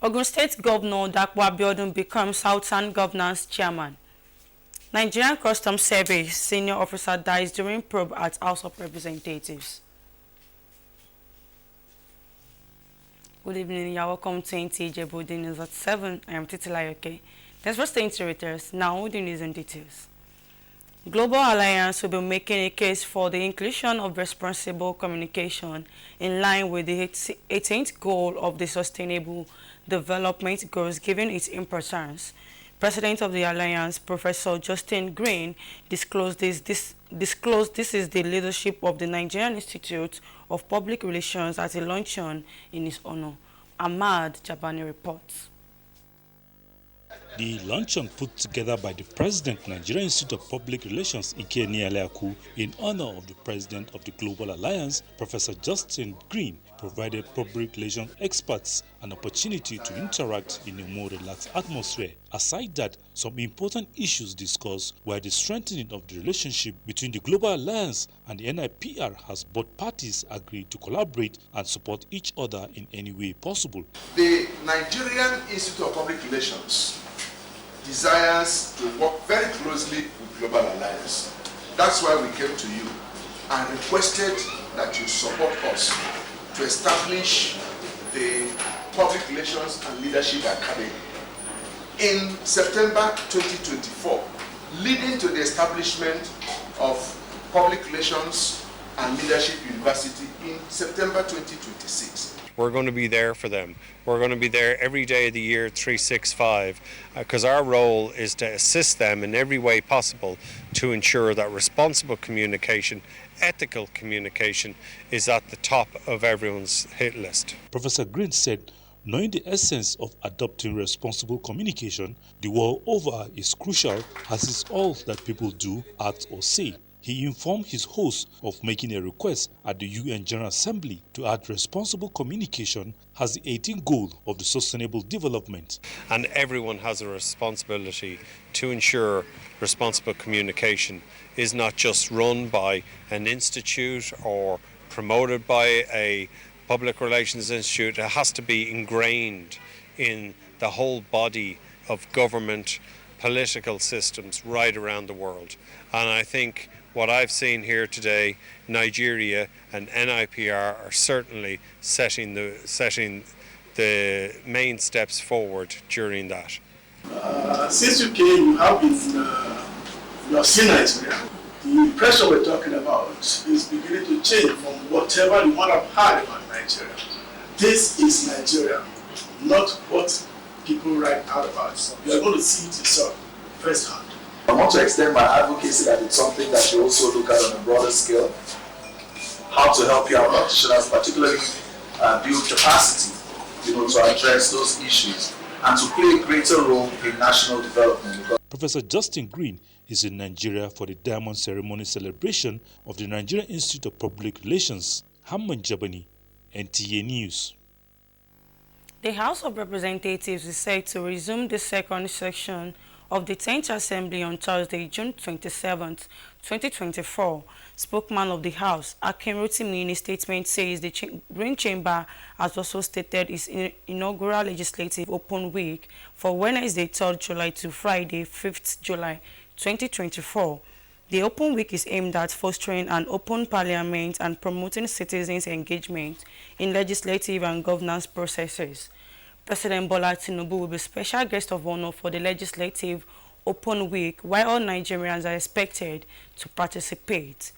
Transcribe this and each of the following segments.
Ogun State Governor Dapo Abiodun becomes Southern Governance Chairman. Nigerian Customs Service senior officer dies during probe at House of Representatives. Good evening, you're welcome to NTA Jebudi News at 7. I am Titi Layoke. Thanks for staying with us. Now, the news and details. Global Alliance will be making a case for the inclusion of responsible communication in line with the 18th goal of the Sustainable Development Goals, given its importance. President of the Alliance, Professor Justin Green, disclosed this is the leadership of the Nigerian Institute of Public Relations at a luncheon in his honor. Ahmad Jabani reports. The luncheon put together by the President, Nigerian Institute of Public Relations, Ike Nialeaku, in honor of the President of the Global Alliance, Professor Justin Green, provided public relations experts an opportunity to interact in a more relaxed atmosphere. Aside that, some important issues discussed were the strengthening of the relationship between the Global Alliance and the NIPR, as both parties agreed to collaborate and support each other in any way possible. The Nigerian Institute of Public Relations desires to work very closely with Global Alliance. That's why we came to you and requested that you support us to establish the Public Relations and Leadership Academy in September 2024, leading to the establishment of Public Relations and Leadership University in September 2026. We're going to be there for them. We're going to be there every day of the year, 365, because our role is to assist them in every way possible to ensure that responsible communication, ethical communication, is at the top of everyone's hit list. Professor Green said, knowing the essence of adopting responsible communication the world over is crucial, as is all that people do, act or say. He informed his host of making a request at the UN General Assembly to add responsible communication as the 18th goal of the Sustainable Development. And everyone has a responsibility to ensure responsible communication is not just run by an institute or promoted by a public relations institute. It has to be ingrained in the whole body of government, political systems right around the world. And I think what I've seen here today, Nigeria and NIPR are certainly setting the main steps forward during that. Since you came, you have been, you have seen Nigeria. The pressure we're talking about is beginning to change from whatever you might have heard about Nigeria. This is Nigeria, not what people write out about. You are going to see it yourself firsthand. I want to extend my advocacy that it's something that you also look at on a broader scale. How to help your practitioners, particularly build capacity, to address those issues and to play a greater role in national development. Professor Justin Green is in Nigeria for the Diamond Ceremony celebration of the Nigerian Institute of Public Relations. Hamman Jabani, NTA News. The House of Representatives is set to resume the second section of the 10th Assembly on Thursday, June 27, 2024. Spokesman of the House, Akin Rotimi, in a statement says the Green Chamber has also stated its inaugural legislative open week for Wednesday, 3rd July to Friday, 5th July 2024. The open week is aimed at fostering an open parliament and promoting citizens' engagement in legislative and governance processes. President Bola Tinubu will be special guest of honor for the Legislative Open Week, while all Nigerians are expected to participate.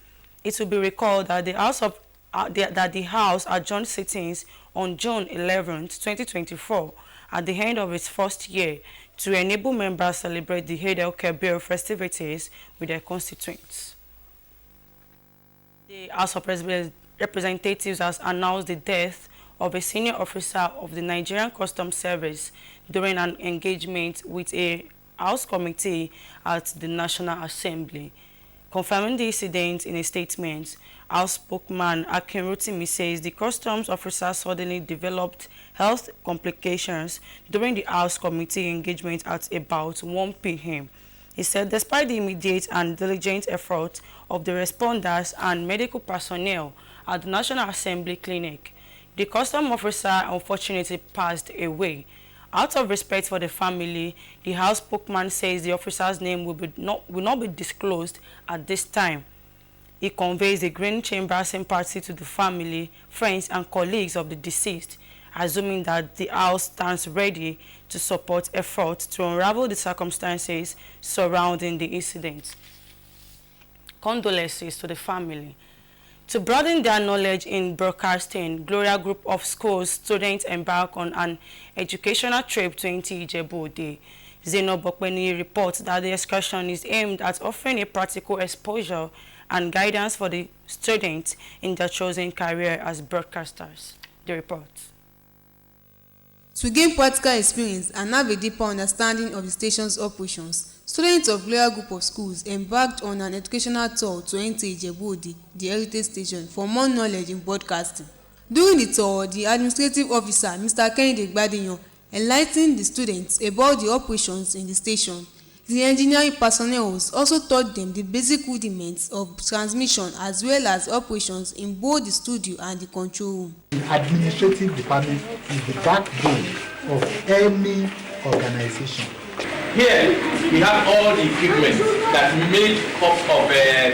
It will be recalled that the House adjourned sittings on June 11, 2024, at the end of its first year, to enable members celebrate the Eid el-Kabir festivities with their constituents. The House of Representatives has announced the death of a senior officer of the Nigerian Customs Service during an engagement with a House committee at the National Assembly. Confirming the incident in a statement, House spokesman Akin Rotimi says the customs officer suddenly developed health complications during the House committee engagement at about 1 p.m. He said despite the immediate and diligent efforts of the responders and medical personnel at the National Assembly Clinic, the custom officer unfortunately passed away. Out of respect for the family, the House spokesman says the officer's name will not be disclosed at this time. He conveys the Green Chamber sympathy to the family, friends, and colleagues of the deceased, assuming that the House stands ready to support efforts to unravel the circumstances surrounding the incident. Condolences to the family. To broaden their knowledge in broadcasting, Gloria Group of Schools students embark on an educational trip to Ijebu-Ode. Zeno Bokweni reports that the excursion is aimed at offering a practical exposure and guidance for the students in their chosen career as broadcasters. The report. To gain practical experience and have a deeper understanding of the station's operations, students of Gloria Group of Schools embarked on an educational tour to enter Ijebu-Ode, the heritage station, for more knowledge in broadcasting. During the tour, the administrative officer, Mr. Kehinde Gbadiyan, enlightened the students about the operations in the station. The engineering personnel also taught them the basic rudiments of transmission as well as operations in both the studio and the control room. The administrative department is the backbone of any organization. Here we have all the equipment that we made up of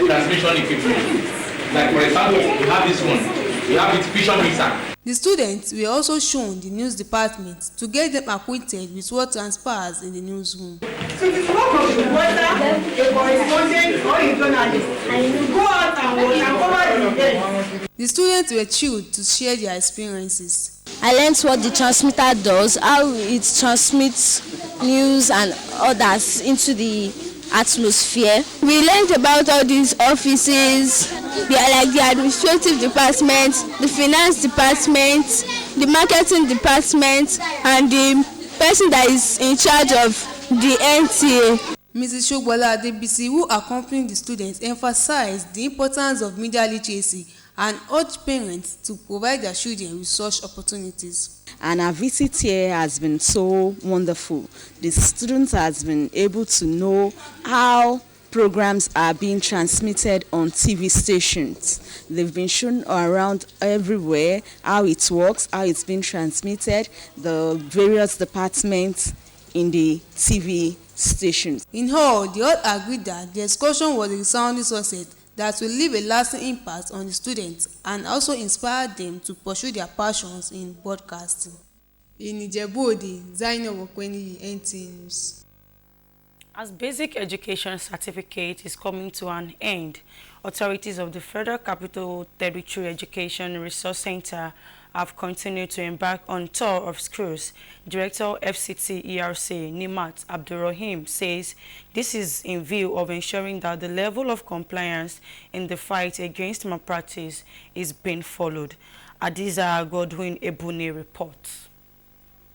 transmission equipment. Like for example, we have this one. We have its vision mixer. The students were also shown the news department to get them acquainted with what transpires in the newsroom. So it is work of the reporter, a correspondent, or a journalist, and you go out and watch and cover the event. The students were thrilled to share their experiences. I learned what the transmitter does, how it transmits news and others into the atmosphere. We learned about all these offices, like the administrative department, the finance department, the marketing department, and the person that is in charge of the NTA. Mrs. Shogbola Adebisi, who accompanied the students, emphasized the importance of media literacy and urged parents to provide their children with such opportunities. And our visit here has been so wonderful. The students has been able to know how programs are being transmitted on TV stations. They've been shown around everywhere how it works, how it's been transmitted, the various departments in the TV stations. In all, they all agreed that the excursion was a resounding success that will leave a lasting impact on the students and also inspire them to pursue their passions in broadcasting. In Ijebu-Ode, Zainab Okweni, NTA News. As basic education certificate is coming to an end, authorities of the Federal Capital Territory Education Resource Center have continued to embark on tour of schools. Director FCT ERC Nimat Abdurrahim says this is in view of ensuring that the level of compliance in the fight against malpractice is being followed. Adiza Godwin Ebune reports.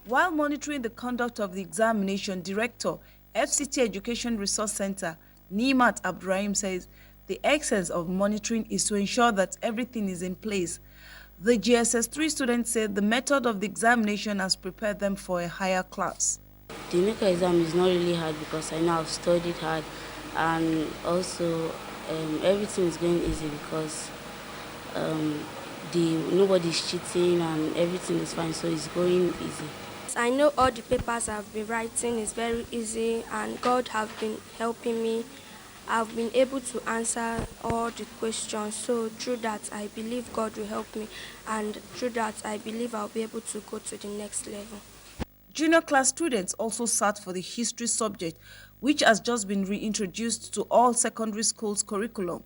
While monitoring the conduct of the examination, Director FCT Education Resource Center Nimat Abdurrahim says the essence of monitoring is to ensure that everything is in place. The GSS3 students said the method of the examination has prepared them for a higher class. The NECA exam is not really hard because I know I've studied hard, and also everything is going easy because nobody's cheating and everything is fine, so it's going easy. I know all the papers I've been writing is very easy, and God have been helping me. I've been able to answer all the questions, so through that I believe God will help me, and through that I believe I'll be able to go to the next level. Junior class students also sat for the history subject, which has just been reintroduced to all secondary schools' curriculum.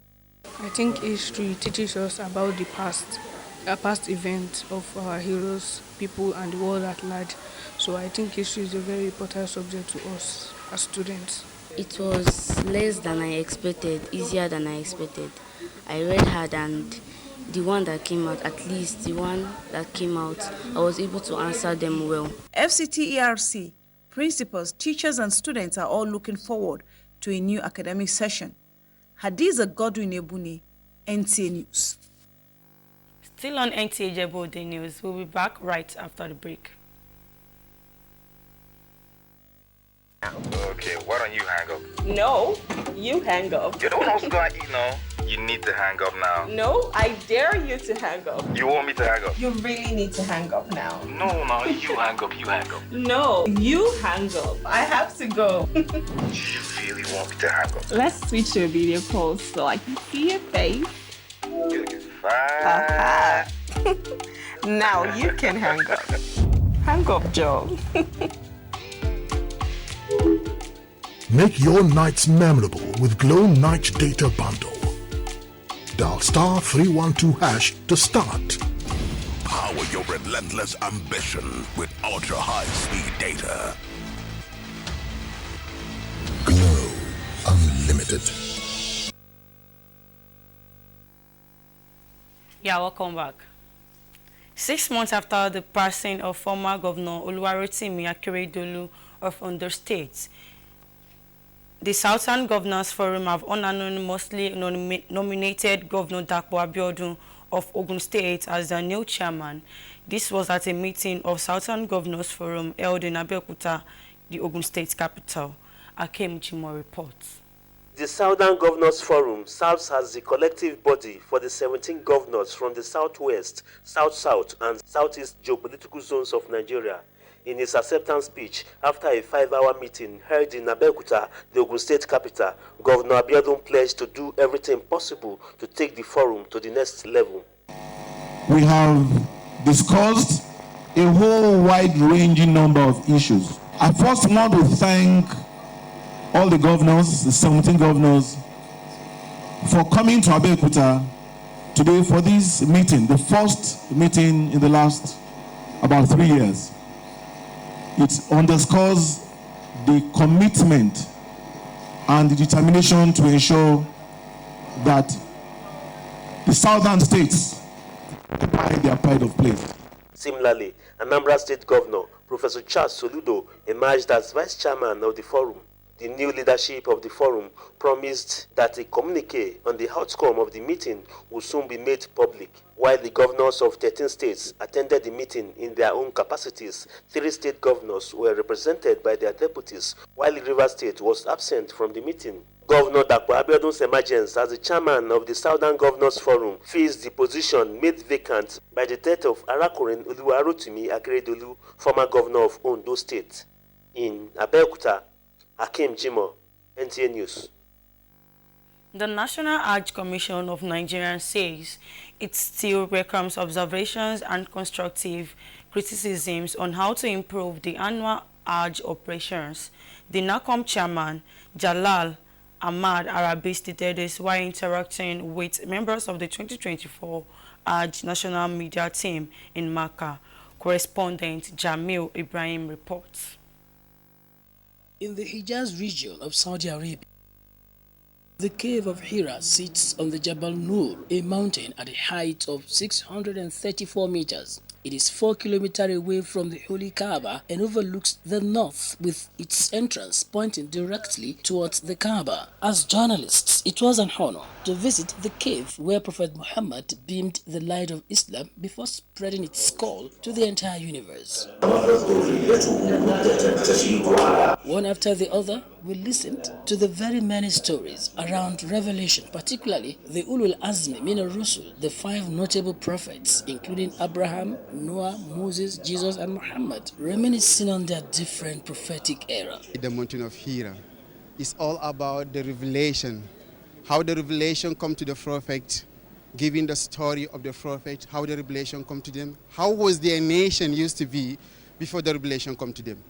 I think history teaches us about the past events of our heroes, people, and the world at large. So I think history is a very important subject to us as students. It was less than I expected, easier than I expected. I read hard, and the one that came out, at least the one that came out, I was able to answer them well. FCT ERC, principals, teachers, and students are all looking forward to a new academic session. Hadiza Godwin Ebune, NTA News. Still on NTA Ijebu-Ode News, we'll be back right after the break. Okay, why don't you hang up? No, you hang up. You're the one who's gonna eat now. You need to hang up now. No, I dare you to hang up. You want me to hang up? You really need to hang up now. No, you hang up, you hang up. No, you hang up. I have to go. You really want me to hang up? Let's switch to a video call so I can see your face. You're looking fine. Now you can hang up. Hang up, Joe. Make your nights memorable with Glow Night Data Bundle. Dial star 312# to start. Power your relentless ambition with ultra-high-speed data. Glow Unlimited. Yeah, welcome back. 6 months after the passing of former Governor Oluwarotimi Akeredolu of Ondo State, the Southern Governors Forum have unanimously nominated Governor Dapo Abiodun of Ogun State as their new chairman. This was at a meeting of Southern Governors Forum held in Abeokuta, the Ogun State capital. Akem Jimo reports. The Southern Governors Forum serves as the collective body for the 17 governors from the Southwest, South-South, and Southeast geopolitical zones of Nigeria. In his acceptance speech after a 5-hour meeting held in Abeokuta, the Ogun State capital, Governor Abiodun pledged to do everything possible to take the forum to the next level. We have discussed a whole wide-ranging number of issues. I first want to thank all the governors, the 17 governors, for coming to Abeokuta today for this meeting, the first meeting in the last about 3 years. It underscores the commitment and the determination to ensure that the southern states occupy their pride of place. Similarly, Anambra State Governor Professor Charles Soludo emerged as vice chairman of the forum. The new leadership of the forum promised that a communique on the outcome of the meeting will soon be made public. While the governors of 13 states attended the meeting in their own capacities, 3 state governors were represented by their deputies, while the Rivers State was absent from the meeting. Governor Dapo Abiodun's emergence as the chairman of the Southern Governors Forum fills the position made vacant by the death of Arakorin Oluwarotimi Akeredolu, former governor of Ondo State. In Abeokuta, Akim Jimo, NTA News. The National Hajj Commission of Nigeria says it still welcomes observations and constructive criticisms on how to improve the annual Hajj operations. The NACOM chairman, Jalal Ahmad Arabi, stated this while interacting with members of the 2024 Hajj National Media Team in Makkah. Correspondent Jamil Ibrahim reports. In the Hijaz region of Saudi Arabia, the cave of Hira sits on the Jabal Nur, a mountain at a height of 634 meters. It is 4 kilometers away from the Holy Kaaba and overlooks the north, with its entrance pointing directly towards the Kaaba. As journalists, it was an honor to visit the cave where Prophet Muhammad beamed the light of Islam before spreading its call to the entire universe. One after the other, we listened to the very many stories around revelation, particularly the Ulul Azmi min al-Rusul, the 5 notable prophets, including Abraham, Noah, Moses, Jesus, and Muhammad, reminiscing on their different prophetic era. The mountain of Hira is all about the revelation, how the revelation come to the prophet, giving the story of the prophet, how the revelation come to them, how was their nation used to be before the revelation come to them.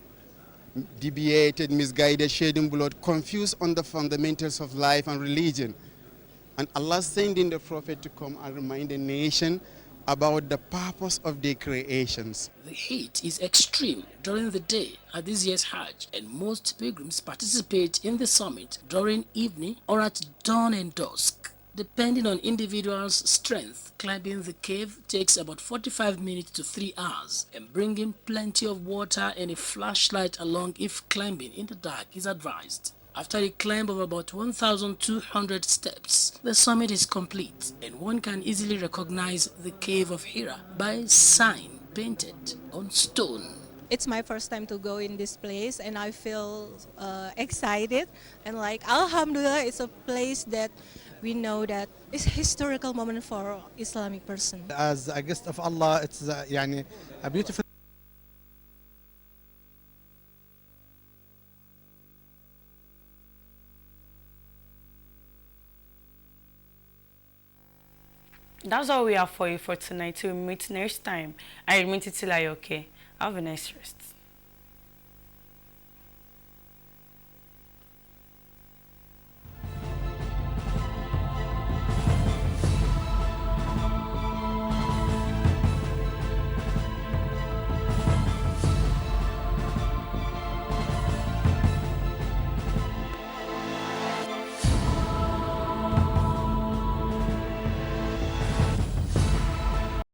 Deviated, misguided, shedding blood, confused on the fundamentals of life and religion. And Allah sending the prophet to come and remind the nation about the purpose of their creations. The heat is extreme during the day at this year's Hajj, and most pilgrims participate in the summit during evening or at dawn and dusk. Depending on individuals' strength, climbing the cave takes about 45 minutes to 3 hours, and bringing plenty of water and a flashlight along if climbing in the dark is advised. After a climb of about 1,200 steps, the summit is complete, and one can easily recognize the cave of Hira by a sign painted on stone. It's my first time to go in this place, and I feel excited, and like Alhamdulillah, it's a place that we know that it's a historical moment for Islamic person. As a guest of Allah, it's a beautiful. That's all we have for you for tonight. We'll meet next time. I remain Titilayoke. Have a nice rest.